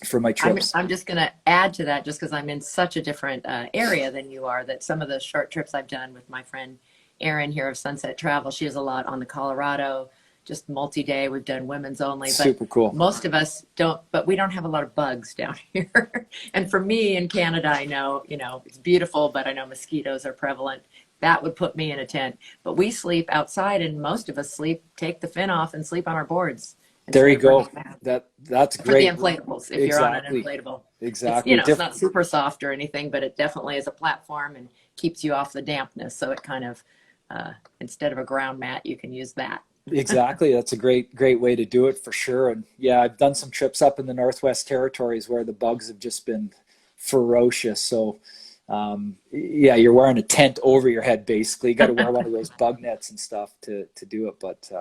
for my trips. I'm just going to add to that, just because I'm in such a different area than you are, that some of the short trips I've done with my friend Erin here of Sunset Travel. She has a lot on the Colorado, just multi-day. We've done women's only, but Super cool. most of us don't, but we don't have a lot of bugs down here. And for me in Canada, I know, it's beautiful, but I know mosquitoes are prevalent. That would put me in a tent. But we sleep outside, and most of us take the fin off and sleep on our boards. There you go. That's For the great. inflatables, if you're on an Exactly. inflatable. Exactly. It's not super soft or anything, but it definitely is a platform and keeps you off the dampness. So it kind of, instead of a ground mat, you can use that. Exactly. That's a great way to do it for sure. And yeah, I've done some trips up in the Northwest Territories where the bugs have just been ferocious. So yeah, you're wearing a tent over your head, basically. You got to wear one of those bug nets and stuff to do it. But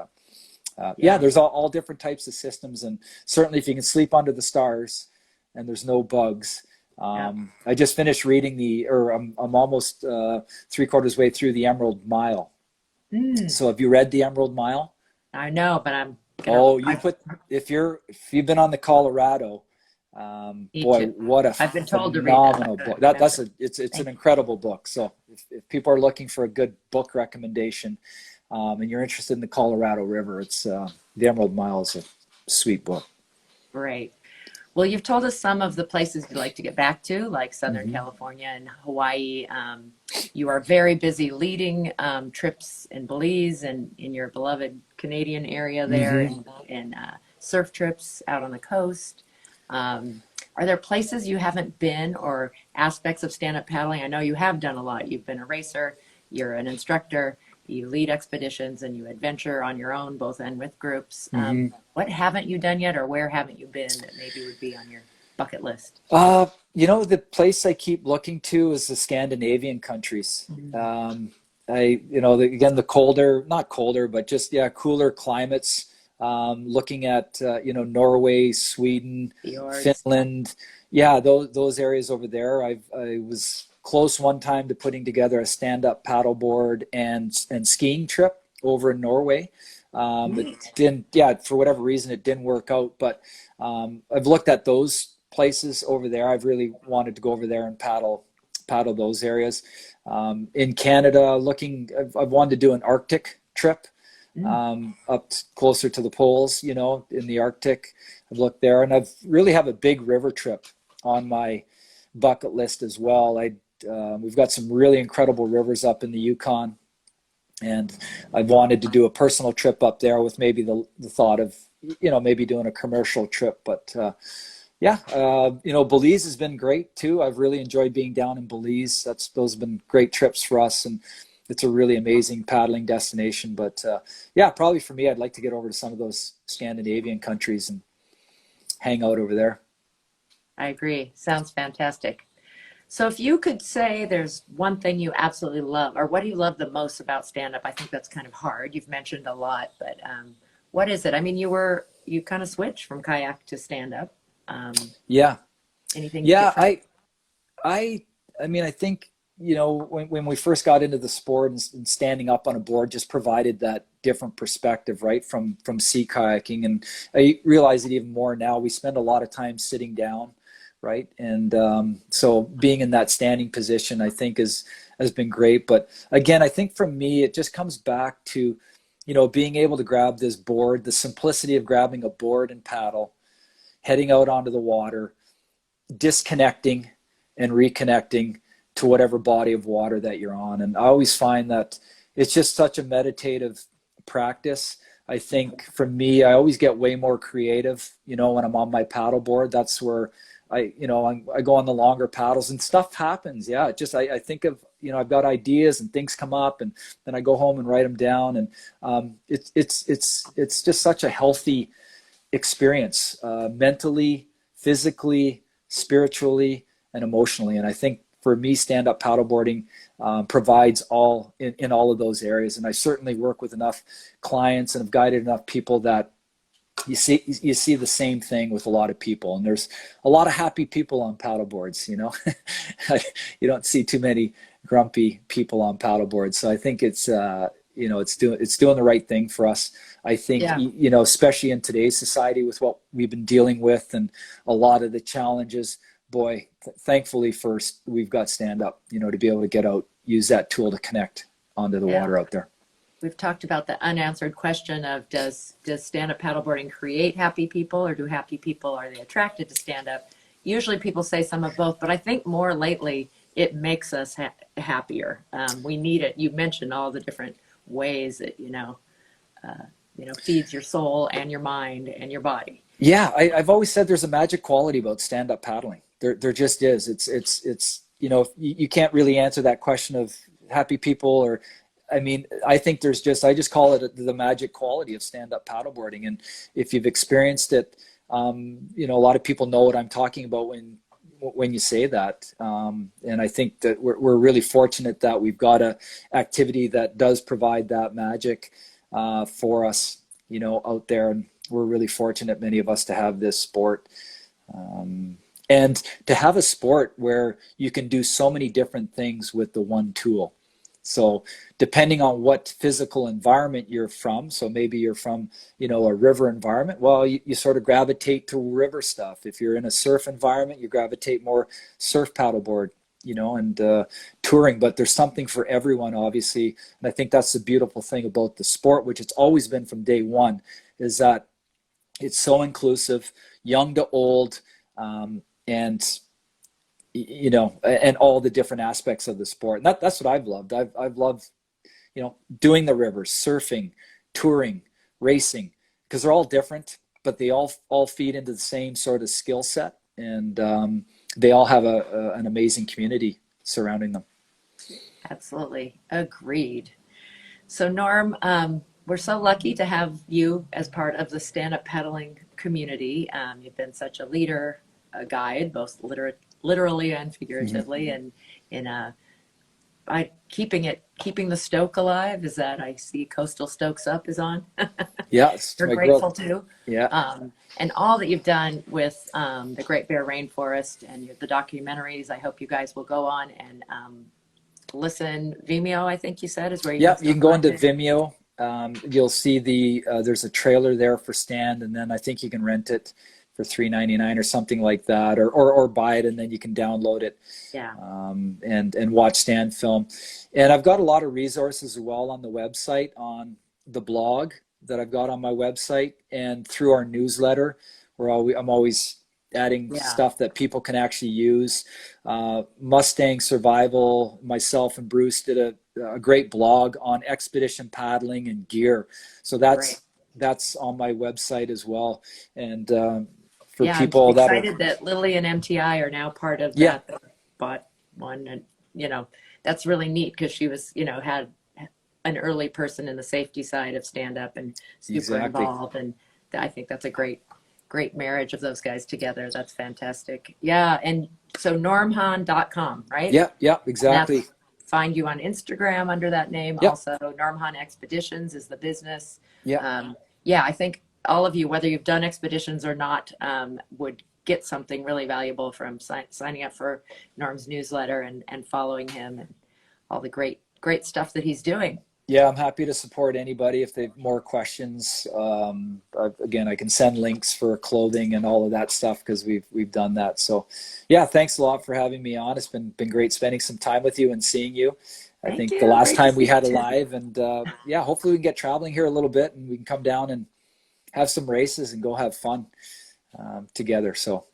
yeah, there's all different types of systems. And certainly if you can sleep under the stars and there's no bugs. I just finished reading I'm almost 3/4 way through the Emerald Mile. So have you read the Emerald Mile? I know, but if you've been on the Colorado, boy, what a I've been told phenomenal to read book. It's an incredible book. So if people are looking for a good book recommendation, and you're interested in the Colorado River, it's the Emerald Mile is a sweet book. Great. Well, you've told us some of the places you'd like to get back to, like Southern California and Hawaii. You are very busy leading trips in Belize and in your beloved Canadian area there, and surf trips out on the coast. Are there places you haven't been, or aspects of stand-up paddling? I know you have done a lot. You've been a racer, you're an instructor, you lead expeditions, and you adventure on your own, both and with groups. What haven't you done yet, or where haven't you been that maybe would be on your bucket list? The place I keep looking to is the Scandinavian countries. Again, the colder, not colder, but just, cooler climates. Looking at, Norway, Sweden, Fjords. Finland. Yeah, those areas over there. I was close one time to putting together a stand-up paddleboard and skiing trip over in Norway. It didn't, for whatever reason, it didn't work out. But I've looked at those places over there. I've really wanted to go over there and paddle those areas. In Canada, I've wanted to do an Arctic trip, up closer to the poles, in the Arctic. I've looked there, and I've really have a big river trip on my bucket list as well. We've got some really incredible rivers up in the Yukon, and I've wanted to do a personal trip up there with maybe the thought of, maybe doing a commercial trip. But Belize has been great too. I've really enjoyed being down in Belize. Those have been great trips for us, and it's a really amazing paddling destination. But probably for me, I'd like to get over to some of those Scandinavian countries and hang out over there. I agree. Sounds fantastic. So if you could say there's one thing you absolutely love, or what do you love the most about stand-up? I think that's kind of hard. You've mentioned a lot, but what is it? I mean, you kind of switched from kayak to stand-up. Anything? Yeah, I think, when we first got into the sport and standing up on a board just provided that different perspective, right, from sea kayaking. And I realize it even more now. We spend a lot of time sitting down, right? And so being in that standing position, I think has been great. But again, I think for me, it just comes back to, being able to grab this board, the simplicity of grabbing a board and paddle, heading out onto the water, disconnecting and reconnecting to whatever body of water that you're on. And I always find that it's just such a meditative practice. I think for me, I always get way more creative, when I'm on my paddleboard. That's where I go on the longer paddles and stuff happens. Yeah. I think of, I've got ideas and things come up, and then I go home and write them down. And it's just such a healthy experience, mentally, physically, spiritually, and emotionally. And I think for me, stand-up paddleboarding provides all in all of those areas. And I certainly work with enough clients and have guided enough people that you see the same thing with a lot of people. And there's a lot of happy people on paddleboards. You don't see too many grumpy people on paddleboards. So I think it's doing the right thing for us. I think, especially in today's society with what we've been dealing with and a lot of the challenges, thankfully first we've got stand up, to be able to get out, use that tool to connect onto the water out there. We've talked about the unanswered question of does stand-up paddleboarding create happy people, or do happy people, are they attracted to stand-up? Usually people say some of both, but I think more lately it makes us happier. We need it. You mentioned all the different ways that, feeds your soul and your mind and your body. Yeah, I've always said there's a magic quality about stand-up paddling. There just is. It's you can't really answer that question of happy people, or I mean, I think I just call it the magic quality of stand-up paddleboarding. And if you've experienced it, a lot of people know what I'm talking about when you say that. And I think that we're really fortunate that we've got a activity that does provide that magic for us, out there. And we're really fortunate, many of us, to have this sport. And to have a sport where you can do so many different things with the one tool. So depending on what physical environment you're from, so maybe you're from, a river environment, well, you sort of gravitate to river stuff. If you're in a surf environment, you gravitate more surf paddleboard, and touring. But there's something for everyone, obviously. And I think that's the beautiful thing about the sport, which it's always been from day one, is that it's so inclusive, young to old, and all the different aspects of the sport. And that's what I've loved. I've loved, doing the rivers, surfing, touring, racing, because they're all different, but they all feed into the same sort of skill set, and they all have an amazing community surrounding them. Absolutely. Agreed. So Norm, we're so lucky to have you as part of the stand-up paddling community. You've been such a leader, a guide, both literally and figuratively, and keeping the Stoke alive. Is that, I see Coastal Stokes Up is on. Yeah, we're grateful too. Yeah, and all that you've done with the Great Bear Rainforest and the documentaries. I hope you guys will go on and listen. Vimeo, I think you said, is where you can go into Vimeo. You'll see there's a trailer there for Stand, and then I think you can rent it for $3.99 or something like that, or buy it and then you can download it. Yeah. And watch Stand film. And I've got a lot of resources as well on the website, on the blog that I've got on my website, and through our newsletter, where I'm always adding stuff that people can actually use. Mustang Survival, myself and Bruce did a great blog on expedition paddling and gear. So that's on my website as well. And for people I'm excited that Lily and MTI are now part of that. They bought one, and that's really neat, because she was had an early person in the safety side of stand up and super involved, and I think that's a great marriage of those guys together. That's fantastic. Yeah. And so normhann.com, right? Yeah, exactly. Find you on Instagram under that name. Yep. Also, Norm Hann Expeditions is the business. Yeah. I think all of you, whether you've done expeditions or not, would get something really valuable from signing up for Norm's newsletter and following him and all the great stuff that he's doing. Yeah, I'm happy to support anybody if they have more questions. Again, I can send links for clothing and all of that stuff, because we've done that. So, yeah, thanks a lot for having me on. It's been great spending some time with you and seeing you. I think the last time we had a live, and hopefully we can get traveling here a little bit, and we can come down and have some races and go have fun together. So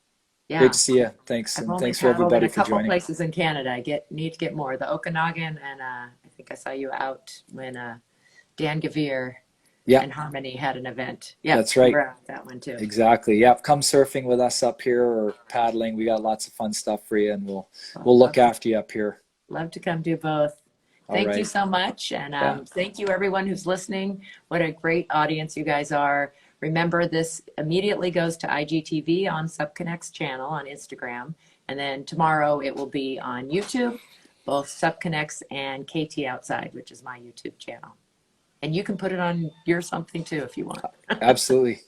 great to see you. Thanks, and thanks for everybody for joining. A couple places in Canada. I need to get more. The Okanagan, and I think I saw you out when Dan Gavir and Harmony had an event. Yeah, that's right. We're out that one too. Exactly. Yeah, come surfing with us up here, or paddling. We got lots of fun stuff for you, and we'll look after you up here. Love to come do both. Thank you so much. And thank you, everyone who's listening. What a great audience you guys are. Remember, this immediately goes to IGTV on Subconnect's channel on Instagram. And then tomorrow it will be on YouTube, both Subconnect's and KT Outside, which is my YouTube channel. And you can put it on your something too if you want. Absolutely.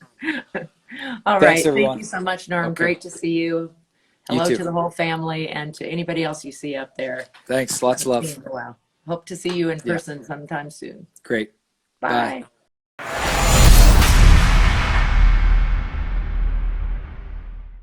All right. Thank you so much, Norm. Okay. Great to see you. Hello to the whole family, and to anybody else you see up there. Thanks. Lots of love. Wow. Hope to see you in person sometime soon. Great. Bye.